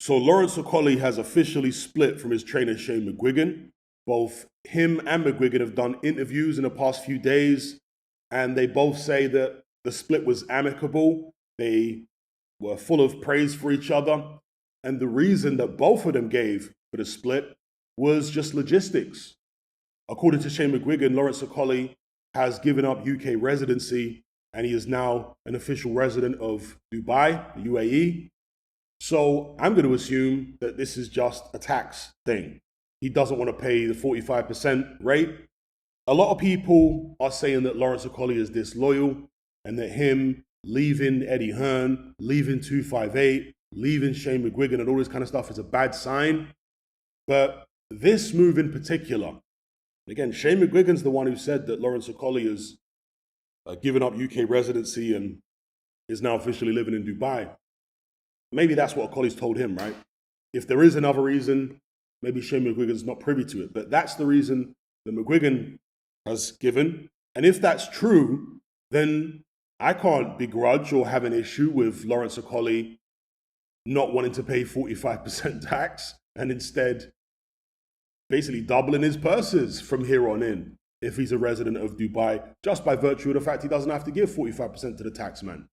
So Lawrence Okolie has officially split from his trainer Shane Mcguigan. Both him and Mcguigan have done interviews in the past few days, and they both say that the split was amicable. They were full of praise for each other. And the reason that both of them gave for the split was just logistics. According to Shane Mcguigan, Lawrence Okolie has given up UK residency, and he is now an official resident of Dubai, the UAE. So I'm going to assume that this is just a tax thing. He doesn't want to pay the 45% rate. A lot of people are saying that Lawrence Okolie is disloyal and that him leaving Eddie Hearn, leaving 258, leaving Shane Mcguigan and all this kind of stuff is a bad sign. But this move in particular, again, Shane Mcguigan's the one who said that Lawrence Okolie has given up UK residency and is now officially living in Dubai. Maybe that's what Okolie's told him, right? If there is another reason, maybe Shane Mcguigan's not privy to it. But that's the reason that Mcguigan has given. And if that's true, then I can't begrudge or have an issue with Lawrence Okolie not wanting to pay 45% tax and instead basically doubling his purses from here on in if he's a resident of Dubai, just by virtue of the fact he doesn't have to give 45% to the taxman.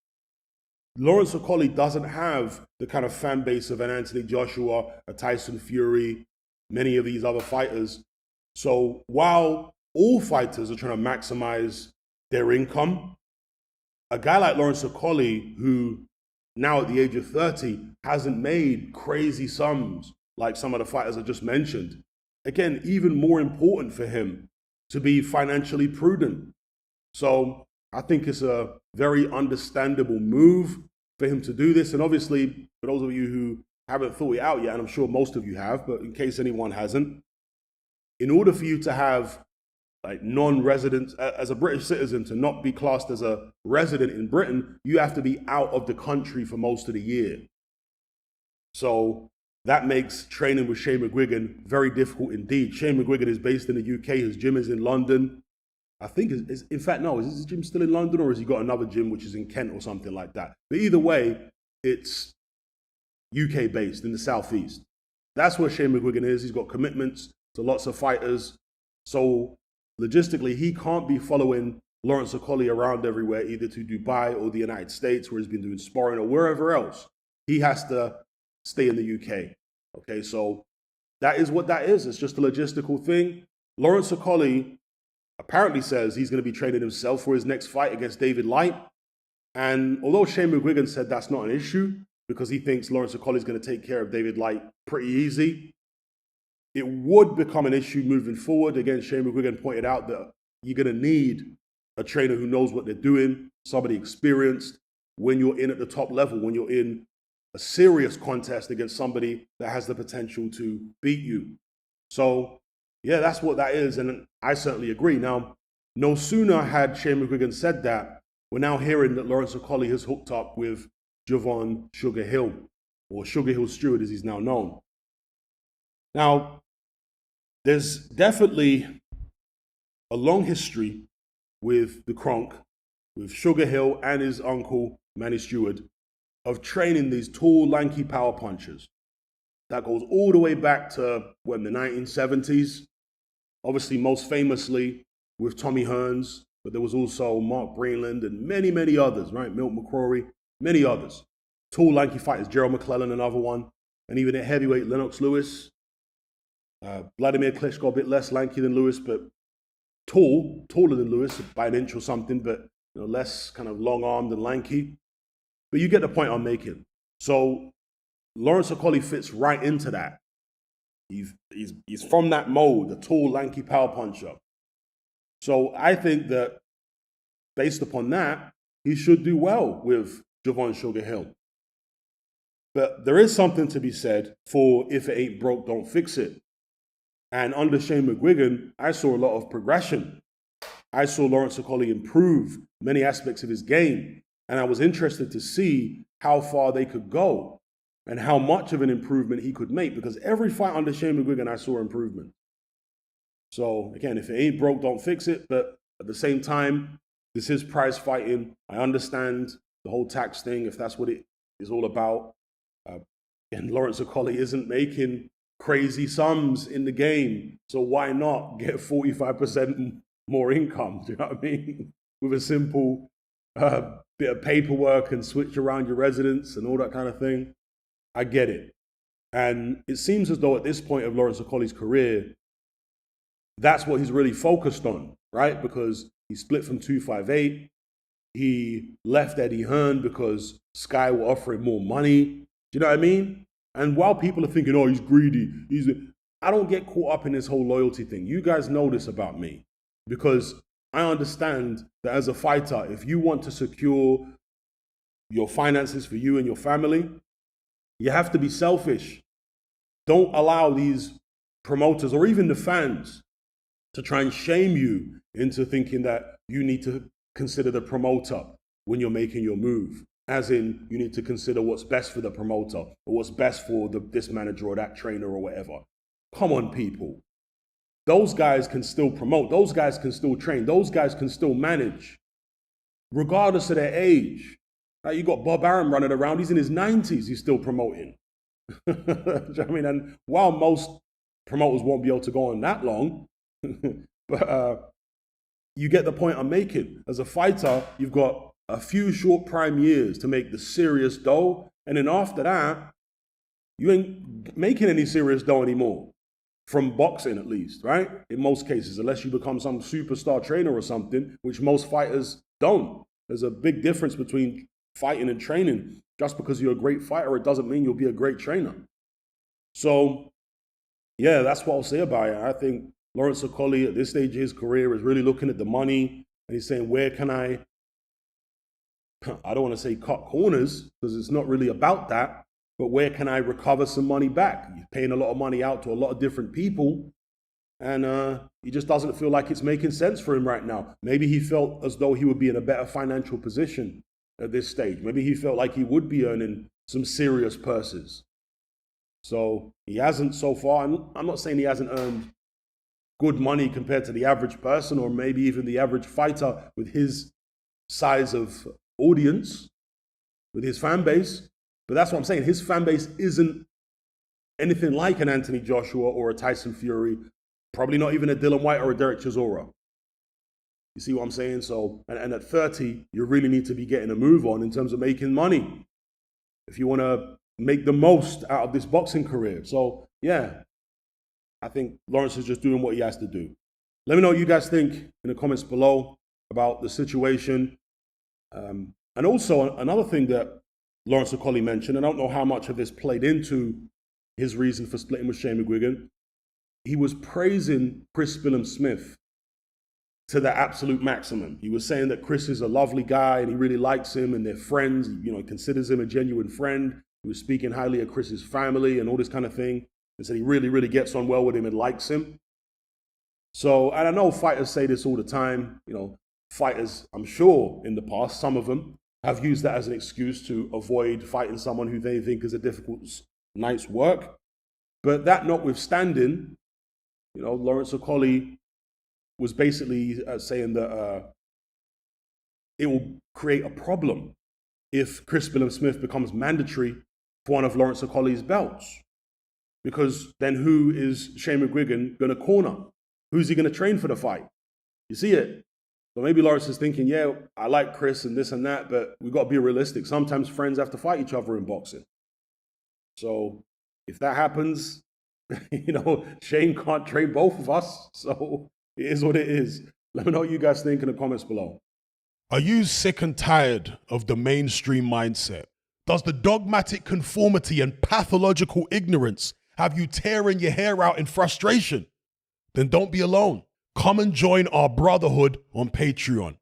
Lawrence Okolie doesn't have the kind of fan base of an Anthony Joshua, a Tyson Fury, many of these other fighters. So while all fighters are trying to maximize their income, a guy like Lawrence Okolie, who now at the age of 30 hasn't made crazy sums like some of the fighters I just mentioned, again, even more important for him to be financially prudent. So I think it's a very understandable move for him to do this. And obviously, for those of you who haven't thought it out yet, and I'm sure most of you have, but in case anyone hasn't, in order for you to have like non-residents, as a British citizen, to not be classed as a resident in Britain, you have to be out of the country for most of the year. So that makes training with Shane Mcguigan very difficult indeed. Shane Mcguigan is based in the UK. His gym is in London. I think, in fact, no, is his gym still in London, or has he got another gym which is in Kent or something like that? But either way, it's UK based in the Southeast. That's where Shane Mcguigan is. He's got commitments to lots of fighters. So logistically, he can't be following Lawrence Okolie around everywhere, either to Dubai or the United States, where he's been doing sparring, or wherever else. He has to stay in the UK. Okay, so that is what that is. It's just a logistical thing. Lawrence Okolie apparently says he's going to be training himself for his next fight against David Light. And although Shane Mcguigan said that's not an issue because he thinks Lawrence Okolie is going to take care of David Light pretty easy, it would become an issue moving forward. Again, Shane Mcguigan pointed out that you're going to need a trainer who knows what they're doing, somebody experienced when you're in at the top level, when you're in a serious contest against somebody that has the potential to beat you. So yeah, that's what that is, and I certainly agree. Now, no sooner had Shane Mcguigan said that, we're now hearing that Lawrence Okolie has hooked up with Javon Sugar Hill, or Sugar Hill Stewart as he's now known. Now, there's definitely a long history with the Kronk, with Sugar Hill and his uncle, Manny Stewart, of training these tall, lanky power punchers. That goes all the way back to, the 1970s. Obviously, most famously with Tommy Hearns, but there was also Mark Greenland and many, many others, right? Milt McCrory, many others. Tall, lanky fighters, Gerald McClellan, another one. And even at heavyweight, Lennox Lewis. Vladimir Klitschko, a bit less lanky than Lewis, but taller than Lewis by an inch or something, but less kind of long-armed and lanky. But you get the point I'm making. So Lawrence Okolie fits right into that. He's from that mold, the tall, lanky power puncher. So I think that based upon that, he should do well with Javon Sugar Hill. But there is something to be said for if it ain't broke, don't fix it. And under Shane Mcguigan, I saw a lot of progression. I saw Lawrence Okolie improve many aspects of his game. And I was interested to see how far they could go and how much of an improvement he could make, because every fight under Shane Mcguigan, I saw improvement. So again, if it ain't broke, don't fix it. But at the same time, this is prize fighting. I understand the whole tax thing, if that's what it is all about. And Lawrence Okolie isn't making crazy sums in the game. So why not get 45% more income? Do you know what I mean? With a simple bit of paperwork and switch around your residence and all that kind of thing. I get it. And it seems as though at this point of Lawrence Okolie's career, that's what he's really focused on, right? Because he split from 258. He left Eddie Hearn because Sky were offering more money. Do you know what I mean? And while people are thinking, oh, he's greedy, I don't get caught up in this whole loyalty thing. You guys know this about me, because I understand that as a fighter, if you want to secure your finances for you and your family, you have to be selfish. Don't allow these promoters or even the fans to try and shame you into thinking that you need to consider the promoter when you're making your move. As in, you need to consider what's best for the promoter or what's best for this manager or that trainer or whatever. Come on, people. Those guys can still promote. Those guys can still train. Those guys can still manage, regardless of their age. You got Bob Arum running around. He's in his 90s. He's still promoting. You know what I mean? And while most promoters won't be able to go on that long, but you get the point I'm making. As a fighter, you've got a few short prime years to make the serious dough. And then after that, you ain't making any serious dough anymore. From boxing, at least, right? In most cases, unless you become some superstar trainer or something, which most fighters don't. There's a big difference between fighting and training. Just because you're a great fighter, it doesn't mean you'll be a great trainer. So, yeah, that's what I'll say about it. I think Lawrence Okolie, at this stage of his career, is really looking at the money, and he's saying, where can I don't want to say cut corners, because it's not really about that, but where can I recover some money back? He's paying a lot of money out to a lot of different people, and he just doesn't feel like it's making sense for him right now. Maybe he felt as though he would be in a better financial position at this stage. Maybe he felt like he would be earning some serious purses. So he hasn't so far. I'm not saying he hasn't earned good money compared to the average person, or maybe even the average fighter with his size of audience, with his fan base. But that's what I'm saying. His fan base isn't anything like an Anthony Joshua or a Tyson Fury, probably not even a Dillian Whyte or a Derek Chisora. You see what I'm saying? So, and at 30, you really need to be getting a move on in terms of making money if you want to make the most out of this boxing career. So, yeah, I think Lawrence is just doing what he has to do. Let me know what you guys think in the comments below about the situation. And also, another thing that Lawrence Okolie mentioned, and I don't know how much of this played into his reason for splitting with Shane Mcguigan, he was praising Chris Billam-Smith to the absolute maximum. He was saying that Chris is a lovely guy and he really likes him and they're friends. You know, he considers him a genuine friend. He was speaking highly of Chris's family and all this kind of thing. And said he really, really gets on well with him and likes him. So, and I know fighters say this all the time. You know, fighters, I'm sure in the past, some of them have used that as an excuse to avoid fighting someone who they think is a difficult night's work. But that notwithstanding, you know, Lawrence Okolie was basically saying that it will create a problem if Chris Billam-Smith becomes mandatory for one of Lawrence Okolie's belts. Because then who is Shane Mcguigan going to corner? Who's he going to train for the fight? You see it? So maybe Lawrence is thinking, yeah, I like Chris and this and that, but we've got to be realistic. Sometimes friends have to fight each other in boxing. So if that happens, you know, Shane can't train both of us. So it is what it is. Let me know what you guys think in the comments below. Are you sick and tired of the mainstream mindset? Does the dogmatic conformity and pathological ignorance have you tearing your hair out in frustration? Then don't be alone. Come and join our brotherhood on Patreon.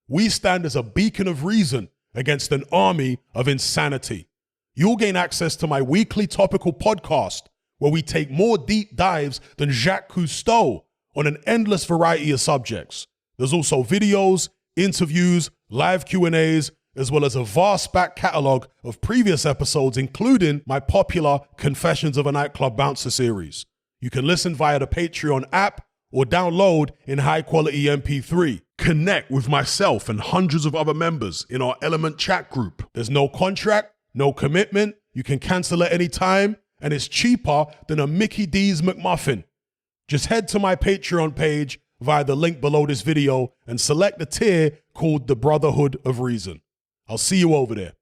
We stand as a beacon of reason against an army of insanity. You'll gain access to my weekly topical podcast where we take more deep dives than Jacques Cousteau on an endless variety of subjects. There's also videos, interviews, live Q&As, as well as a vast back catalogue of previous episodes, including my popular Confessions of a Nightclub Bouncer series. You can listen via the Patreon app or download in high-quality MP3. Connect with myself and hundreds of other members in our Element chat group. There's no contract, no commitment, You can cancel at any time, and it's cheaper than a Mickey D's McMuffin. Just head to my Patreon page via the link below this video and select the tier called the Brotherhood of Reason. I'll see you over there.